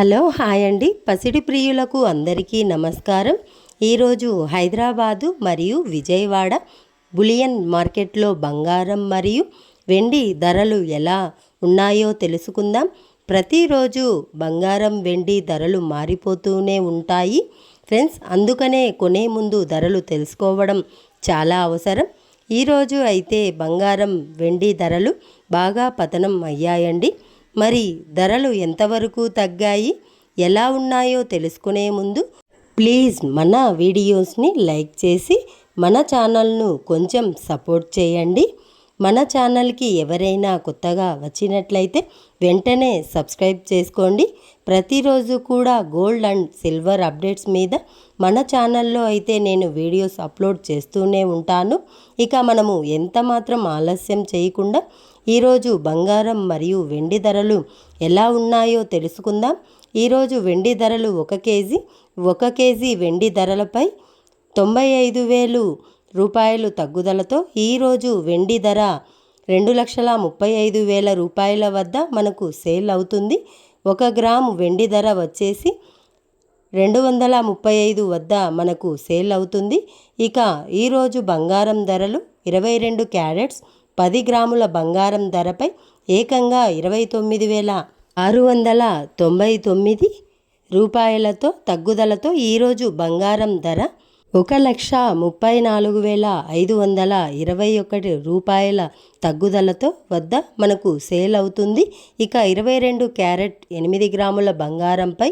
Hello hi అండి. పసిడి ప్రియులకు అందరికీ నమస్కారం. ఈరోజు హైదరాబాదు మరియు విజయవాడ బులియన్ మార్కెట్లో బంగారం మరియు వెండి ధరలు ఎలా ఉన్నాయో తెలుసుకుందాం. ప్రతిరోజు బంగారం వెండి ధరలు మారిపోతూనే ఉంటాయి ఫ్రెండ్స్. అందుకనే కొనే ముందు ధరలు తెలుసుకోవడం చాలా అవసరం. ఈరోజు అయితే బంగారం వెండి ధరలు బాగా పతనం అయ్యాయండి. మరి ధరలు ఎంతవరకు తగ్గాయి, ఎలా ఉన్నాయో తెలుసుకునే ముందు ప్లీజ్ మన వీడియోస్ని లైక్ చేసి మన ఛానల్ను కొంచెం సపోర్ట్ చేయండి. మన ఛానల్కి ఎవరైనా కొత్తగా వచ్చినట్లయితే వెంటనే సబ్స్క్రైబ్ చేసుకోండి. ప్రతిరోజు కూడా గోల్డ్ అండ్ సిల్వర్ అప్డేట్స్ మీద మన ఛానల్లో అయితే నేను వీడియోస్ అప్లోడ్ చేస్తూనే ఉంటాను. ఇక మనము ఎంత మాత్రం ఆలస్యం చేయకుండా ఈరోజు బంగారం మరియు వెండి ధరలు ఎలా ఉన్నాయో తెలుసుకుందాం. ఈరోజు వెండి ధరలు ఒక కేజీ వెండి ధరలపై 95,000 రూపాయలు తగ్గుదలతో ఈరోజు వెండి ధర 2,35,000 రూపాయల వద్ద మనకు సేల్ అవుతుంది. 1 గ్రాము వెండి ధర వచ్చేసి 235 వద్ద మనకు సేల్ అవుతుంది. ఇక ఈరోజు బంగారం ధరలు 22 క్యారెట్స్ 10 గ్రాముల బంగారం ధరపై ఏకంగా 29,699 రూపాయలతో తగ్గుదలతో ఈరోజు బంగారం ధర 1,34,521 రూపాయల తగ్గుదలతో వద్ద మనకు సేల్ అవుతుంది. ఇక 22 క్యారెట్ 8 గ్రాముల బంగారంపై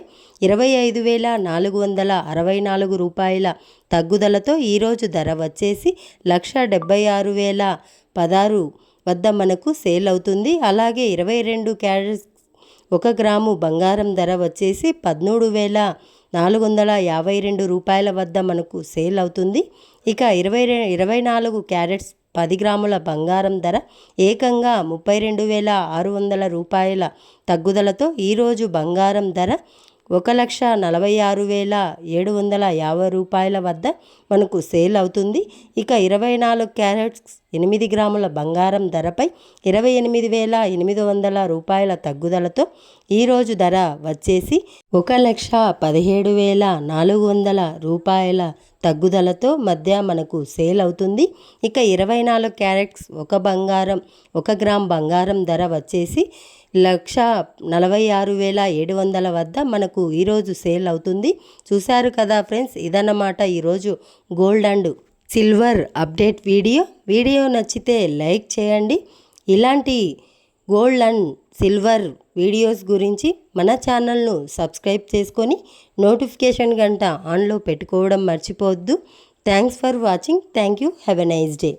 25,464 రూపాయల తగ్గుదలతో ఈరోజు ధర వచ్చేసి 1,76,016 వద్ద మనకు సేల్ అవుతుంది. అలాగే 22 క్యారెట్స్ 1 గ్రాము బంగారం ధర వచ్చేసి 13,452 రూపాయల వద్ద మనకు సేల్ అవుతుంది. ఇక 24 క్యారెట్స్ 10 గ్రాముల బంగారం ధర ఏకంగా 32,600 రూపాయల తగ్గుదలతో ఈరోజు బంగారం ధర 1,46,750 రూపాయల వద్ద మనకు సేల్ అవుతుంది. ఇక 24 క్యారెట్స్ 8 గ్రాముల బంగారం ధరపై 28,800 రూపాయల తగ్గుదలతో ఈరోజు ధర వచ్చేసి 1,17,400 రూపాయల తగ్గుదలతో మధ్య మనకు సేల్ అవుతుంది. ఇక 24 క్యారెట్స్ 1 గ్రామ్ బంగారం ధర వచ్చేసి 1,46,700 వద్ద మనకు ఈరోజు సేల్ అవుతుంది. చూశారు కదా ఫ్రెండ్స్, ఇదన్నమాట ఈరోజు gold and silver update video నచ్చితే లైక్ చేయండి. ఇలాంటి గోల్డ్ అండ్ సిల్వర్ వీడియోస్ గురించి మన ఛానల్ను సబ్స్క్రైబ్ చేసుకొని నోటిఫికేషన్ గంట ఆన్లో పెట్టుకోవడం మర్చిపోవద్దు. Thanks for watching. Thank you. Have a nice day.